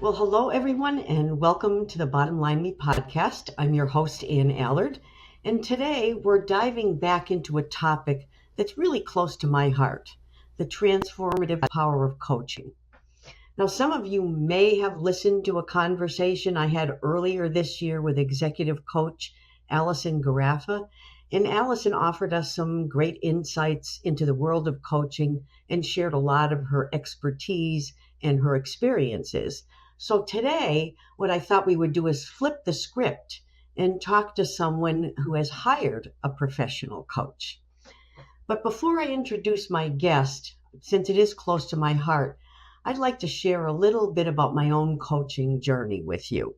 Well, hello, everyone, and welcome to the Bottom Line Me podcast. I'm your host, Allard, and today we're diving back into a topic that's really close to my heart, the transformative power of coaching. Now, some of you may have listened to a conversation I had earlier this year with executive coach Allison Garaffa, and Allison offered us some great insights into the world of coaching and shared a lot of her expertise and her experiences. So today, what I thought we would do is flip the script and talk to someone who has hired a professional coach. But before I introduce my guest, since it is close to my heart, I'd like to share a little bit about my own coaching journey with you.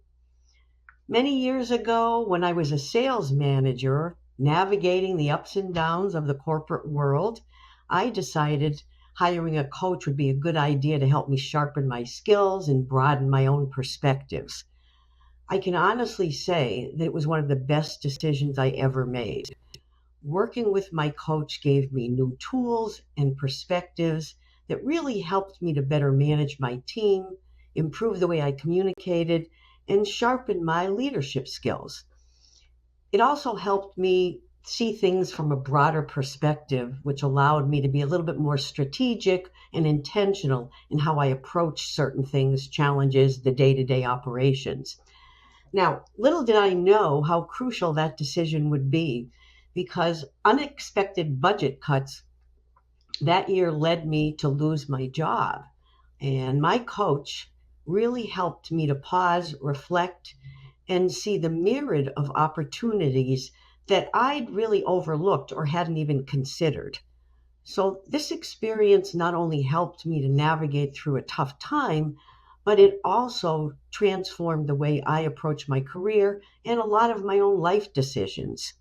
Many years ago, when I was a sales manager navigating the ups and downs of the corporate world, I decided hiring a coach would be a good idea to help me sharpen my skills and broaden my own perspectives. I can honestly say that it was one of the best decisions I ever made. Working with my coach gave me new tools and perspectives that really helped me to better manage my team, improve the way I communicated, and sharpen my leadership skills. It also helped me see things from a broader perspective, which allowed me to be a little bit more strategic and intentional in how I approach certain things, challenges, the day-to-day operations. Now, little did I know how crucial that decision would be, because unexpected budget cuts that year led me to lose my job. And my coach really helped me to pause, reflect, and see the myriad of opportunities that I'd really overlooked or hadn't even considered. So this experience not only helped me to navigate through a tough time, but it also transformed the way I approach my career and a lot of my own life decisions.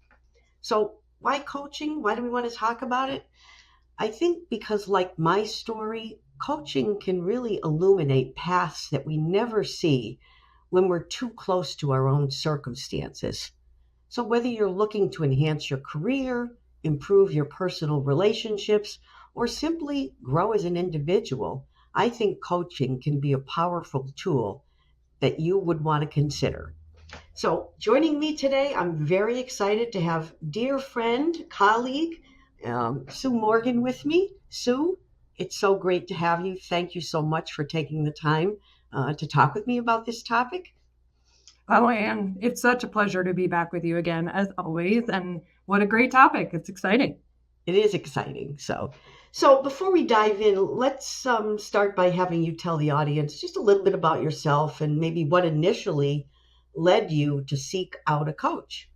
So why coaching? Why do we want to talk about it? I think because, like my story, coaching can really illuminate paths that we never see when we're too close to our own circumstances. So whether you're looking to enhance your career, improve your personal relationships, or simply grow as an individual, I think coaching can be a powerful tool that you would want to consider. So joining me today, I'm very excited to have dear friend, colleague, Sue Morgan with me. Sue, it's so great to have you. Thank you so much for taking the time to talk with me about this topic. Oh, Anne, it's such a pleasure to be back with you again, as always. And what a great topic. It's exciting. It is exciting. So before we dive in, let's start by having you tell the audience just a little bit about yourself and maybe what initially led you to seek out a coach.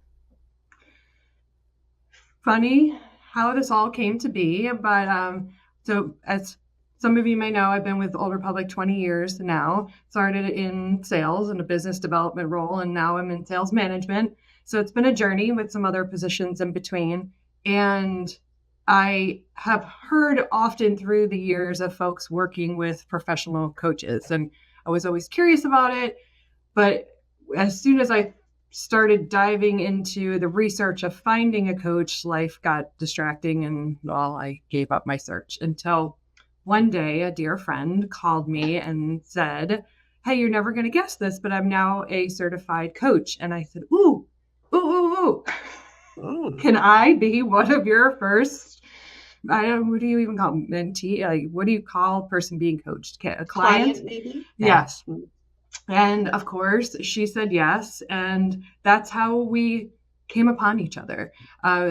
Funny how this all came to be, but so as some of you may know, I've been with Old Republic 20 years now. Started in sales and a business development role, and now I'm in sales management. So it's been a journey with some other positions in between. And I have heard often through the years of folks working with professional coaches, and I was always curious about it. But as soon as I started diving into the research of finding a coach, life got distracting, and I gave up my search until one day, a dear friend called me and said, "Hey, you're never going to guess this, but I'm now a certified coach." And I said, ooh. Can I be one of your first, what do you even call mentee? Like, what do you call a person being coached? A client? Maybe? Yes. And of course, she said yes. And that's how we came upon each other.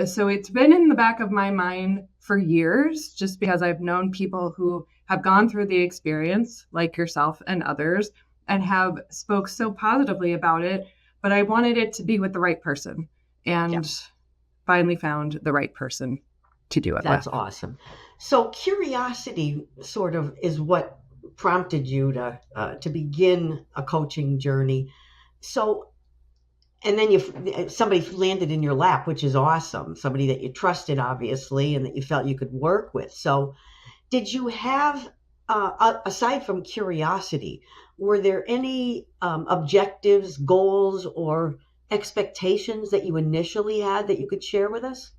So it's been in the back of my mind for years, just because I've known people who have gone through the experience, like yourself and others, and have spoke so positively about it. But I wanted it to be with the right person, and finally found the right person to do it. That's awesome. So curiosity sort of is what prompted you to begin a coaching journey. So, and then somebody landed in your lap, which is awesome. Somebody that you trusted, obviously, and that you felt you could work with. So did you have, aside from curiosity, were there any objectives, goals, or expectations that you initially had that you could share with us?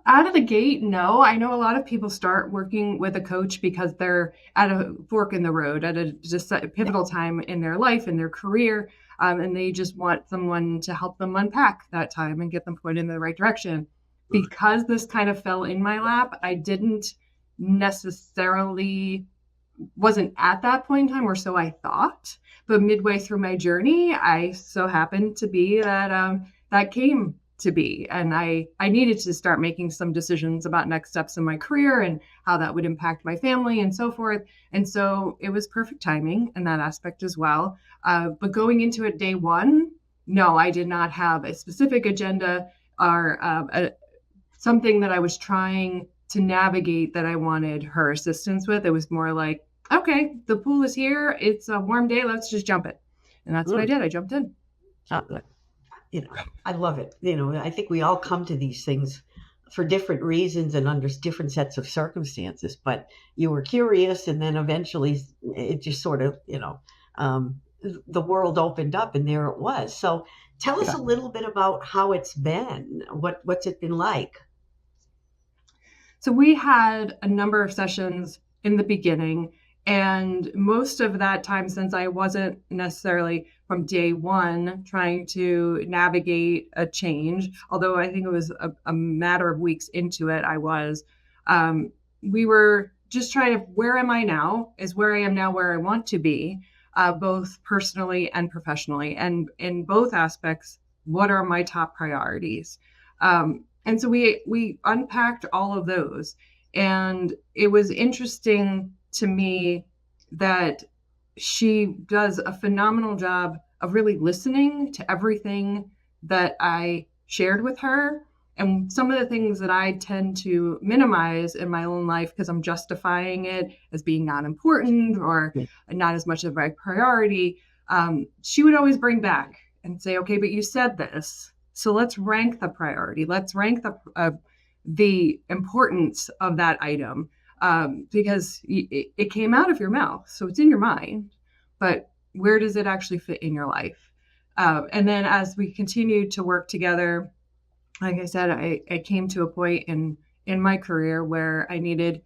Out of the gate, no. I know a lot of people start working with a coach because they're at a fork in the road, at a Yeah. pivotal time in their life, in their career, and they just want someone to help them unpack that time and get them pointed in the right direction. Because this kind of fell in my lap, I didn't necessarily wasn't at that point in time, or so I thought. But midway through my journey, I so happened to be that that came to be, and I needed to start making some decisions about next steps in my career and how that would impact my family and so forth. And so it was perfect timing in that aspect as well. But going into it day one, no, I did not have a specific agenda or something that I was trying to navigate that I wanted her assistance with. It was more like, okay, the pool is here. It's a warm day. Let's just jump it. And that's what I Mm. did. I jumped in. Uh, you know, I love it. I think we all come to these things for different reasons and under different sets of circumstances. But you were curious, and then eventually it just sort of, the world opened up, and there it was. So tell us Yeah. a little bit about how it's been. What's it been like? So we had a number of sessions in the beginning, and most of that time, since I wasn't necessarily from day one trying to navigate a change, although I think it was a matter of weeks into it, um, we were just trying to, where am I now? Is where I am now where I want to be, both personally and professionally. And in both aspects, what are my top priorities? And so we unpacked all of those, and it was interesting to me that she does a phenomenal job of really listening to everything that I shared with her. And some of the things that I tend to minimize in my own life because I'm justifying it as being not important or not as much of a priority, she would always bring back and say, okay, but you said this. So let's rank the priority. Let's rank the importance of that item, because it came out of your mouth, so it's in your mind. But where does it actually fit in your life? And then as we continued to work together, like I said, I came to a point in my career where I needed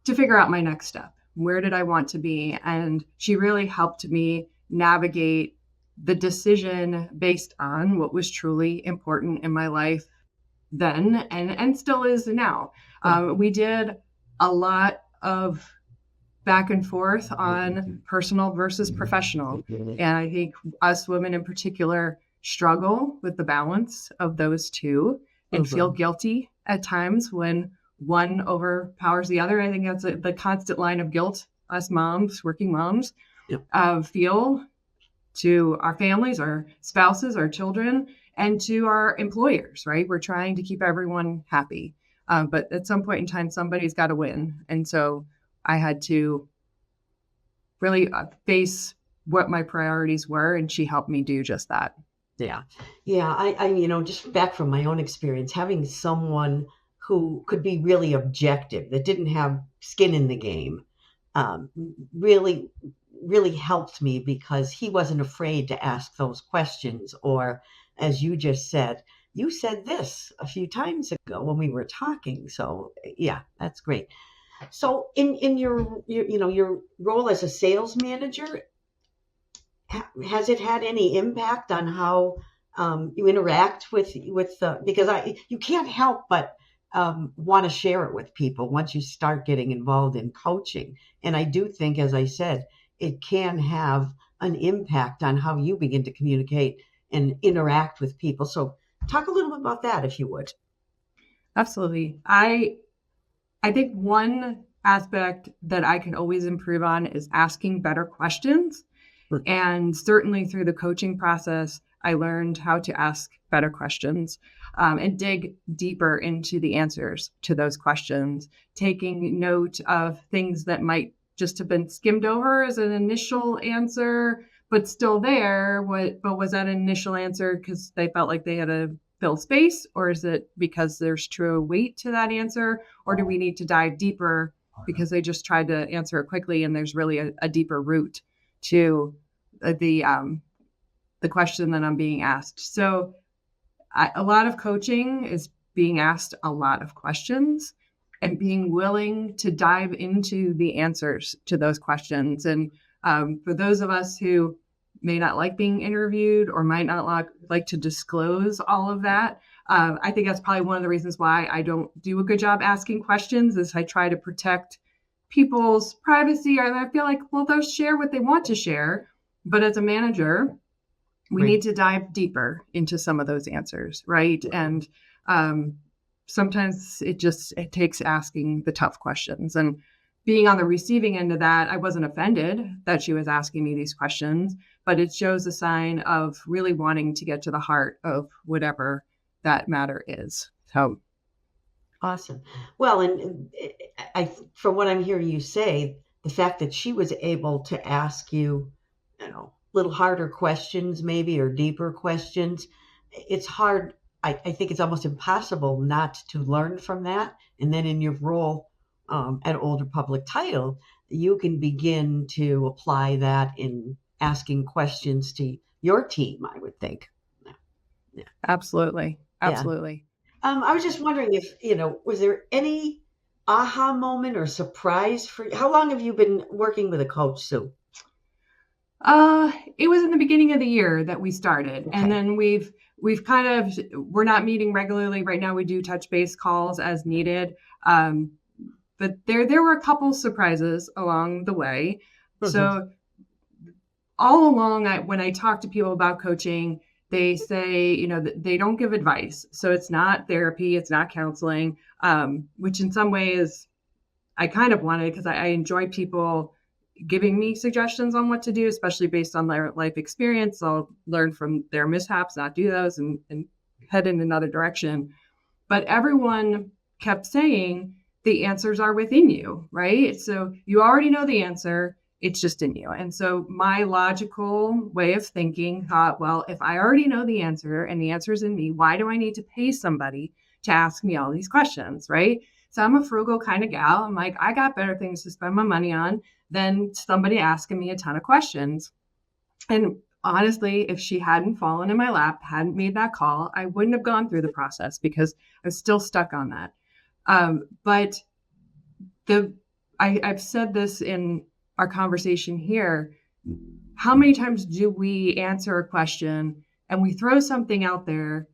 to figure out my next step. Where did I want to be? And she really helped me navigate the decision based on what was truly important in my life then and still is now. We did a lot of back and forth on personal versus professional. And I think us women in particular struggle with the balance of those two and feel Mhm. guilty at times when one overpowers the other. I think that's the constant line of guilt us moms, working moms, Yep. feel to our families, our spouses, our children, and to our employers, right? We're trying to keep everyone happy. But at some point in time, somebody's got to win. And so I had to really face what my priorities were, and she helped me do just that. Yeah. Yeah. Just back from my own experience, having someone who could be really objective, that didn't have skin in the game, um, really, really helped me because he wasn't afraid to ask those questions. Or, as you just said, you said this a few times ago when we were talking. So, yeah, that's great. So, in your role as a sales manager, has it had any impact on how you interact with the, because you can't help but want to share it with people once you start getting involved in coaching. And I do think, as I said, it can have an impact on how you begin to communicate and interact with people. So talk a little bit about that, if you would. Absolutely. I think one aspect that I can always improve on is asking better questions. And certainly through the coaching process, I learned how to ask better questions, and dig deeper into the answers to those questions, taking note of things that might just have been skimmed over as an initial answer, but still there. But was that initial answer because they felt like they had to fill space, or is it because there's true weight to that answer, or do we need to dive deeper because they just tried to answer it quickly and there's really a deeper root to the question that I'm being asked. So a lot of coaching is being asked a lot of questions and being willing to dive into the answers to those questions. And for those of us who may not like being interviewed or might not like to disclose all of that, I think that's probably one of the reasons why I don't do a good job asking questions, is I try to protect people's privacy, or I feel like, well, they'll share what they want to share. But as a manager, we need to dive deeper into some of those answers, right? And sometimes it takes asking the tough questions. And being on the receiving end of that, I wasn't offended that she was asking me these questions, but it shows a sign of really wanting to get to the heart of whatever that matter is. So awesome. Well, and from what I'm hearing you say, the fact that she was able to ask you, little harder questions maybe, or deeper questions, it's hard. I think it's almost impossible not to learn from that. And then in your role at Older Public Title, you can begin to apply that in asking questions to your team, I would think. Yeah. Absolutely. Absolutely. Yeah. I was just wondering if, was there any aha moment or surprise for you? How long have you been working with a coach, Sue? It was in the beginning of the year that we started. Okay. And then we're not meeting regularly right now. We do touch base calls as needed. But there were a couple surprises along the way. Mm-hmm. So all along, when I talk to people about coaching, they say, they don't give advice. So it's not therapy, it's not counseling, which in some ways I kind of wanted, because I enjoy people giving me suggestions on what to do, especially based on their life experience. I'll learn from their mishaps, not do those, and head in another direction. But everyone kept saying the answers are within you, right? So you already know the answer. It's just in you. And so my logical way of thinking thought, well, if I already know the answer and the answer is in me, why do I need to pay somebody to ask me all these questions, right? So I'm a frugal kind of gal. I'm like, I got better things to spend my money on than somebody asking me a ton of questions. And honestly, if she hadn't fallen in my lap, hadn't made that call, I wouldn't have gone through the process, because I was still stuck on that. But I've said this in our conversation here. How many times do we answer a question and we throw something out there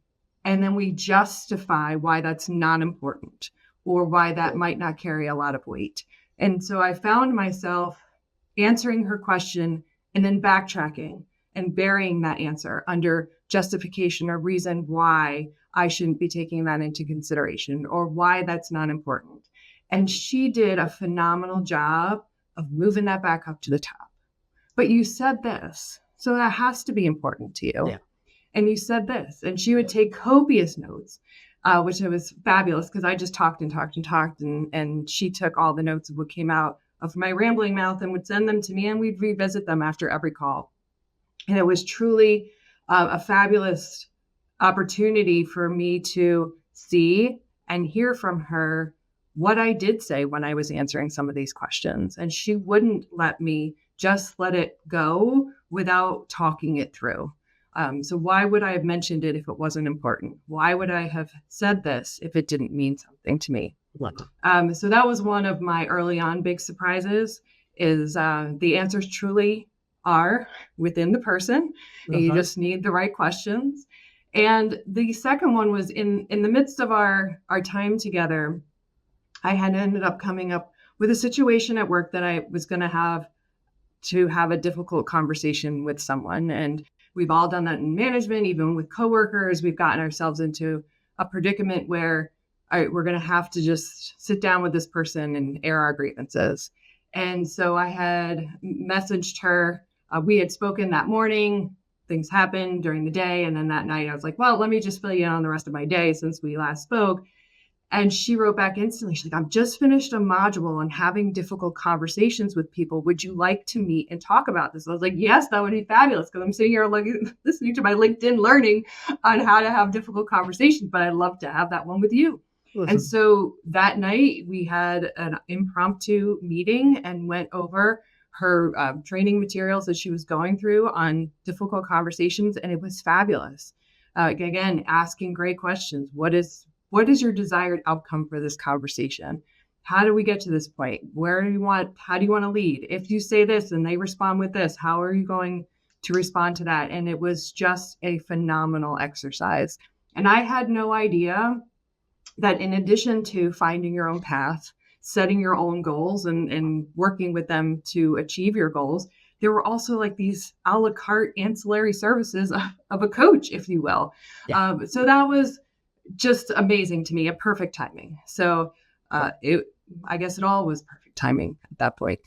and then we justify why that's not important, or why that might not carry a lot of weight? And so I found myself answering her question and then backtracking and burying that answer under justification or reason why I shouldn't be taking that into consideration, or why that's not important. And she did a phenomenal job of moving that back up to the top. But you said this, so that has to be important to you. Yeah. And you said this, and she would take copious notes, which was fabulous, because I just talked and talked and talked, and she took all the notes of what came out of my rambling mouth and would send them to me, and we'd revisit them after every call. And it was truly a fabulous opportunity for me to see and hear from her what I did say when I was answering some of these questions. And she wouldn't let me just let it go without talking it through. So why would I have mentioned it if it wasn't important? Why would I have said this if it didn't mean something to me? So that was one of my early on big surprises, is the answers truly are within the person. Uh-huh. You just need the right questions. And the second one was in the midst of our time together, I had ended up coming up with a situation at work that I was going to have a difficult conversation with someone. And we've all done that in management, even with coworkers. We've gotten ourselves into a predicament where we're going to have to just sit down with this person and air our grievances. And so I had messaged her. We had spoken that morning. Things happened during the day. And then that night I was like, well, let me just fill you in on the rest of my day since we last spoke. And she wrote back instantly. She's like, I've just finished a module on having difficult conversations with people. Would you like to meet and talk about this? I was like, yes, that would be fabulous, because I'm sitting here listening to my LinkedIn learning on how to have difficult conversations, but I'd love to have that one with you. Awesome. And so that night we had an impromptu meeting and went over her training materials that she was going through on difficult conversations. And it was fabulous. Again, asking great questions. What is what is your desired outcome for this conversation? How do we get to this point? How do you want to lead? If you say this and they respond with this, how are you going to respond to that? And it was just a phenomenal exercise. And I had no idea that in addition to finding your own path, setting your own goals and working with them to achieve your goals, there were also like these a la carte ancillary services of a coach, if you will. Yeah. So that was just amazing to me, a perfect timing. So I guess it all was perfect timing at that point.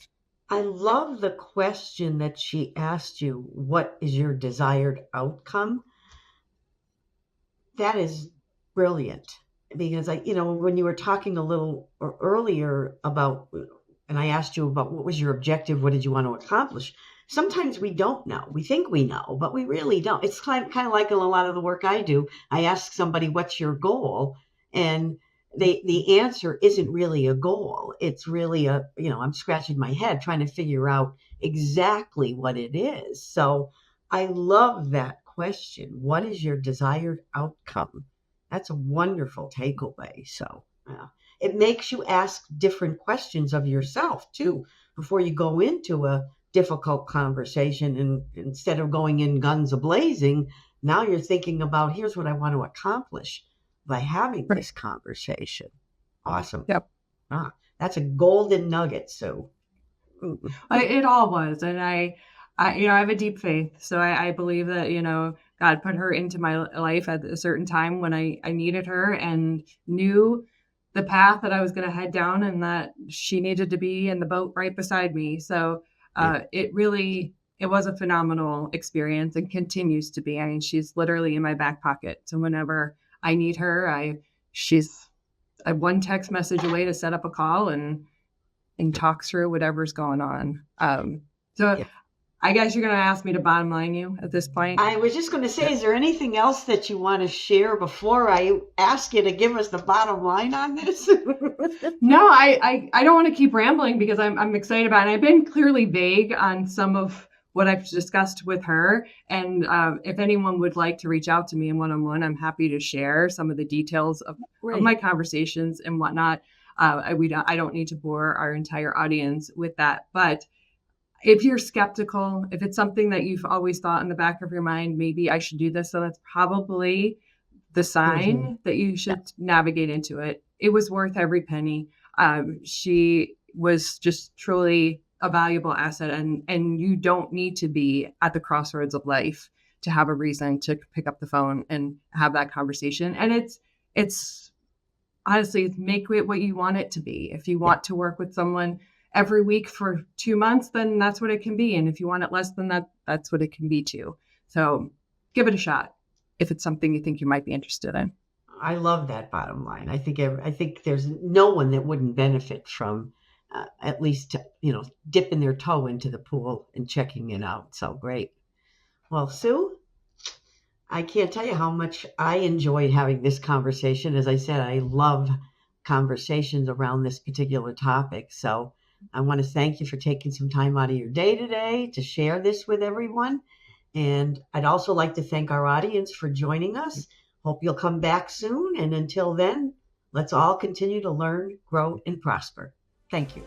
I love the question that she asked you, what is your desired outcome? That is brilliant, because when you were talking a little earlier about, and I asked you about what was your objective, what did you want to accomplish? Sometimes we don't know. We think we know, but we really don't. It's kind of like in a lot of the work I do. I ask somebody, what's your goal? And the answer isn't really a goal. It's really I'm scratching my head trying to figure out exactly what it is. So I love that question. What is your desired outcome? That's a wonderful takeaway. So it makes you ask different questions of yourself too before you go into a difficult conversation. And instead of going in guns a-blazing, now you're thinking about, here's what I want to accomplish by having this conversation. Awesome. Yep. That's a golden nugget, Sue. It all was. And I have a deep faith. So I believe that, God put her into my life at a certain time when I needed her and knew the path that I was going to head down and that she needed to be in the boat right beside me. So it was a phenomenal experience and continues to be. I mean, she's literally in my back pocket. So whenever I need her, she's one text message away to set up a call and talk through whatever's going on. I guess you're going to ask me to bottom line you at this point. I was just going to say, is there anything else that you want to share before I ask you to give us the bottom line on this? No, I don't want to keep rambling because I'm excited about it. I've been clearly vague on some of what I've discussed with her. And if anyone would like to reach out to me in one-on-one, I'm happy to share some of the details of my conversations and whatnot. I don't need to bore our entire audience with that. But if you're skeptical, if it's something that you've always thought in the back of your mind, maybe I should do this, so that's probably the sign that you should navigate into it. It was worth every penny. She was just truly a valuable asset, and you don't need to be at the crossroads of life to have a reason to pick up the phone and have that conversation. And it's honestly, make it what you want it to be. If you want to work with someone every week for 2 months, then that's what it can be. And if you want it less than that, that's what it can be too. So give it a shot if it's something you think you might be interested in. I love that bottom line. I think there's no one that wouldn't benefit from at least, dipping their toe into the pool and checking it out. So great. Well, Sue, I can't tell you how much I enjoyed having this conversation. As I said, I love conversations around this particular topic. So I want to thank you for taking some time out of your day today to share this with everyone. And I'd also like to thank our audience for joining us. Hope you'll come back soon. And until then, let's all continue to learn, grow, and prosper. Thank you.